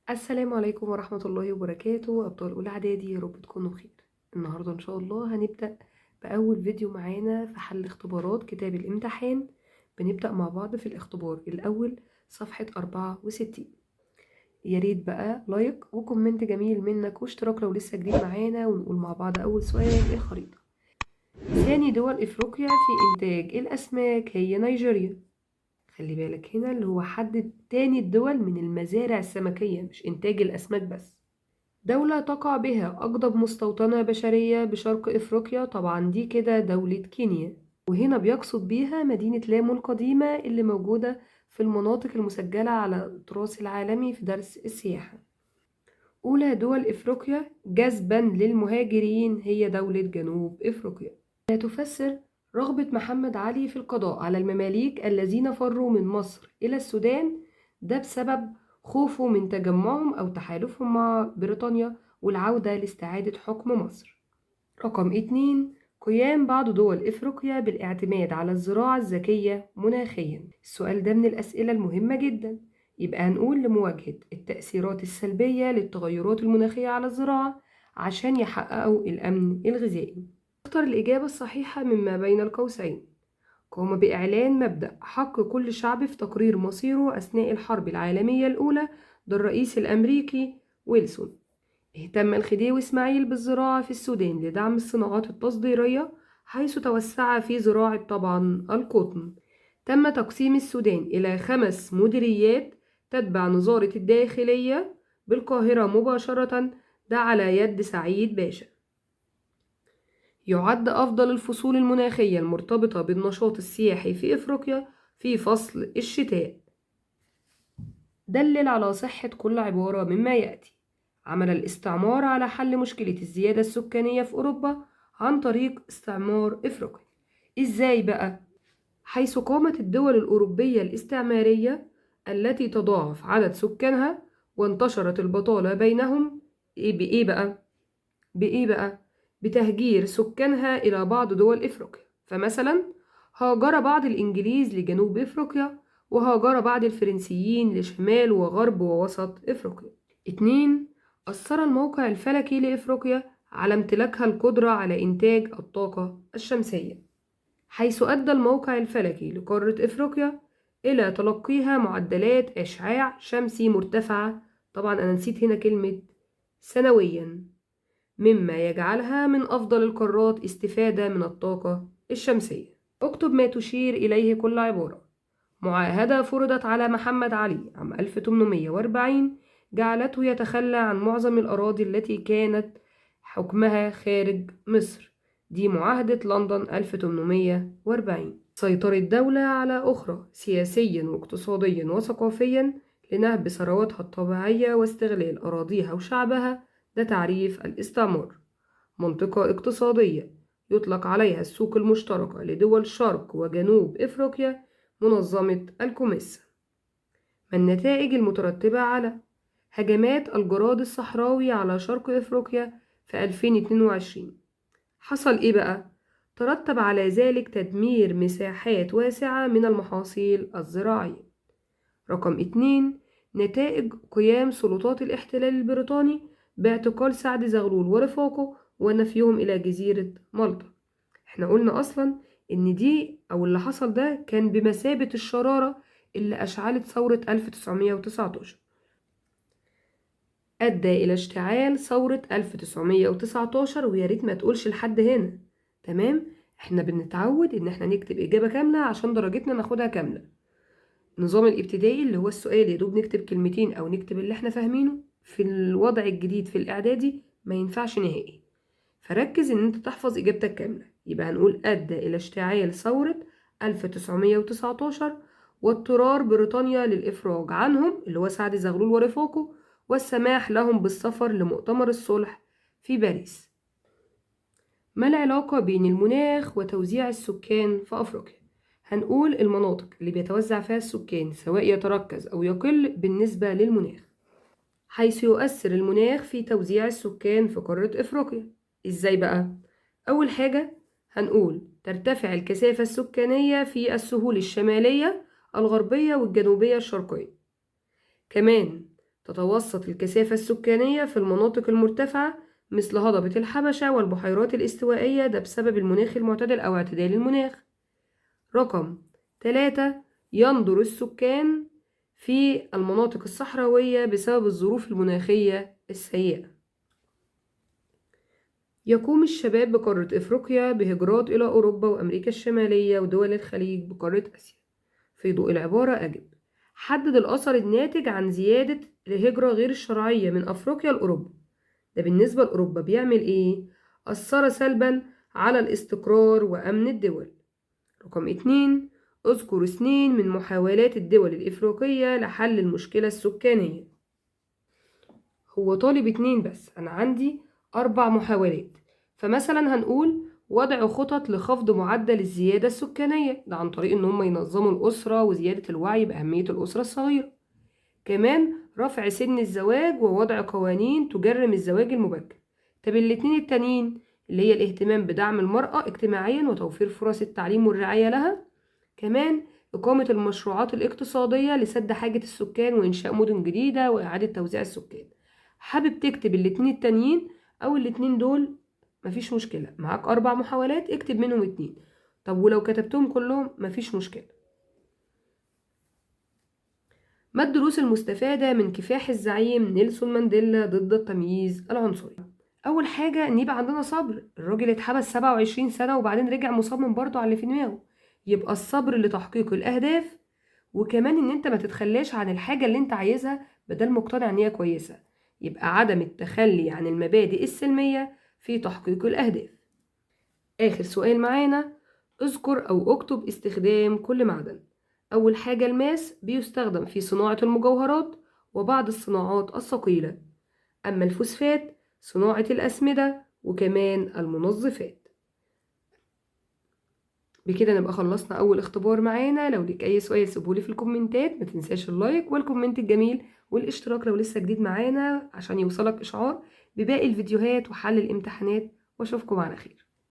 السلام عليكم ورحمة الله وبركاته أبطال أولى إعدادي، يا رب تكونوا بخير. النهاردة إن شاء الله هنبدأ بأول فيديو معانا في حل اختبارات كتاب الامتحان. بنبدأ مع بعض في الاختبار الأول صفحة 64. يا ريت بقى لايك وكومنت جميل منك واشتراك لو لسه جديد معانا، ونقول مع بعض أول سؤال. الخريطة. ثاني دول إفريقيا في إنتاج الأسماك هي نيجيريا. خلي بالك هنا اللي هو حدد تاني الدول من المزارع السمكية، مش إنتاج الأسماك بس. دولة تقع بها أقدم مستوطنة بشرية بشرق إفريقيا، طبعا دي كده دولة كينيا، وهنا بيقصد بيها مدينة لامو القديمة اللي موجودة في المناطق المسجلة على التراث العالمي في درس السياحة. أولى دول إفريقيا جذبا للمهاجرين هي دولة جنوب إفريقيا. لا تفسر رغبة محمد علي في القضاء على المماليك الذين فروا من مصر إلى السودان ده بسبب خوفه من تجمعهم أو تحالفهم مع بريطانيا والعودة لاستعادة حكم مصر. رقم 2. قيام بعض دول إفريقيا بالاعتماد على الزراعة الذكية مناخيا. السؤال ده من الأسئلة المهمة جدا، يبقى هنقول لمواجهة التأثيرات السلبية للتغيرات المناخية على الزراعة عشان يحققوا الأمن الغذائي. اختر الإجابة الصحيحة مما بين القوسين. قام بإعلان مبدأ حق كل شعب في تقرير مصيره أثناء الحرب العالمية الأولى ضد الرئيس الأمريكي ويلسون. اهتم الخديوي إسماعيل بالزراعة في السودان لدعم الصناعات التصديرية، حيث توسع في زراعة طبعا القطن. تم تقسيم السودان إلى 5 مديريات تتبع وزارة الداخلية بالقاهرة مباشرة، ده على يد سعيد باشا. يعد أفضل الفصول المناخية المرتبطة بالنشاط السياحي في إفريقيا في فصل الشتاء. دلل على صحة كل عبارة مما يأتي. عمل الاستعمار على حل مشكلة الزيادة السكانية في أوروبا عن طريق استعمار إفريقيا. إزاي بقى؟ حيث قامت الدول الأوروبية الاستعمارية التي تضاعف عدد سكانها وانتشرت البطالة بينهم بإيه بقى؟ بإيه بقى؟ بتهجير سكانها إلى بعض دول إفريقيا. فمثلا هاجر بعض الإنجليز لجنوب إفريقيا، وهاجر بعض الفرنسيين لشمال وغرب ووسط إفريقيا. 2. أثر الموقع الفلكي لإفريقيا على امتلاكها القدرة على إنتاج الطاقة الشمسية، حيث أدى الموقع الفلكي لقارة إفريقيا إلى تلقيها معدلات إشعاع شمسي مرتفعة، طبعا أنا نسيت هنا كلمة سنويا، مما يجعلها من أفضل القارات استفادة من الطاقة الشمسية. اكتب ما تشير إليه كل عبارة. معاهدة فرضت على محمد علي عام 1840 جعلته يتخلى عن معظم الأراضي التي كانت حكمها خارج مصر، دي معاهدة لندن 1840. سيطرت دولة على أخرى سياسيا واقتصاديا وثقافيا لنهب ثرواتها الطبيعية واستغلال أراضيها وشعبها، ده تعريف الاستعمار. منطقة اقتصادية يطلق عليها السوق المشتركة لدول شرق وجنوب إفريقيا، منظمة الكوميسا. ما النتائج المترتبة على هجمات الجراد الصحراوي على شرق إفريقيا في 2022؟ حصل إيه بقى؟ ترتب على ذلك تدمير مساحات واسعة من المحاصيل الزراعية. رقم 2. نتائج قيام سلطات الاحتلال البريطاني باعتقال سعد زغلول ورفاقه ونفيهم إلى جزيرة مالطا. احنا قلنا أصلا إن دي أو اللي حصل ده كان بمثابة الشرارة اللي أشعلت ثورة 1919، أدى إلى اشتعال ثورة 1919. ويا ريت ما تقولش لحد هنا، تمام؟ احنا بنتعود إن احنا نكتب إجابة كاملة عشان درجتنا ناخدها كاملة. النظام الابتدائي اللي هو السؤال يدوب نكتب كلمتين أو نكتب اللي احنا فاهمينه، في الوضع الجديد في الإعدادي ما ينفعش نهائي. فركز إن أنت تحفظ إجابتك كاملة. يبقى هنقول أدى إلى اشتعال ثورة 1919 واضطرار بريطانيا للإفراج عنهم اللي هو سعد زغلول ورفاقه، والسماح لهم بالسفر لمؤتمر الصلح في باريس. ما العلاقة بين المناخ وتوزيع السكان في أفريقيا؟ هنقول المناطق اللي بيتوزع فيها السكان سواء يتركز أو يقل بالنسبة للمناخ، حيث يؤثر المناخ في توزيع السكان في قارة إفريقيا. إزاي بقى؟ أول حاجة هنقول ترتفع الكثافة السكانية في السهول الشمالية الغربية والجنوبية الشرقية. كمان تتوسط الكثافة السكانية في المناطق المرتفعة مثل هضبة الحبشة والبحيرات الاستوائية، ده بسبب المناخ المعتدل أو اعتدال المناخ. رقم 3، يندر السكان في المناطق الصحراوية بسبب الظروف المناخية السيئة. يقوم الشباب بقارة إفريقيا بهجرات إلى أوروبا وأمريكا الشمالية ودول الخليج بقارة آسيا. في ضوء العبارة أجب: حدد الأثر الناتج عن زيادة الهجرة غير الشرعية من أفريقيا لأوروبا. ده بالنسبة لأوروبا بيعمل إيه؟ أثر سلبا على الاستقرار وأمن الدول. رقم 2، اذكر 2 من محاولات الدول الإفريقية لحل المشكلة السكانية. هو طالب 2 بس، أنا عندي 4 محاولات. فمثلا هنقول وضع خطط لخفض معدل الزيادة السكانية، ده عن طريق إن هم ينظموا الأسرة وزيادة الوعي بأهمية الأسرة الصغيرة. كمان رفع سن الزواج ووضع قوانين تجرم الزواج المبكر. طب الاتنين التانيين اللي هي الاهتمام بدعم المرأة اجتماعيا وتوفير فرص التعليم والرعاية لها. كمان إقامة المشروعات الاقتصادية لسد حاجة السكان وإنشاء مدن جديدة وإعادة توزيع السكان. حابب تكتب الاتنين التانيين أو الاتنين دول مفيش مشكلة، معاك 4 محاولات اكتب منهم 2. طب ولو كتبتهم كلهم مفيش مشكلة. ما الدروس المستفادة من كفاح الزعيم نيلسون مانديلا ضد التمييز العنصري؟ أول حاجة إن يبقى عندنا صبر. الراجل اتحبس 27 سنة وبعدين رجع مصمم برضه على اللي في دماغه. يبقى الصبر لتحقيق الأهداف، وكمان إن أنت ما تتخلاش عن الحاجة اللي أنت عايزها بدل مقتنع إن هي كويسة. يبقى عدم التخلي عن المبادئ السلمية في تحقيق الأهداف. آخر سؤال معانا، اذكر أو اكتب استخدام كل معدن. أول حاجة الماس بيستخدم في صناعة المجوهرات وبعض الصناعات الثقيلة، أما الفوسفات صناعة الأسمدة وكمان المنظفات. بكده نبقى خلصنا أول اختبار معانا. لو ليك أي سؤال سيبهولي في الكومنتات، ما تنساش اللايك والكومنت الجميل والاشتراك لو لسه جديد معانا عشان يوصلك إشعار بباقي الفيديوهات وحل الامتحانات، وأشوفكم على خير.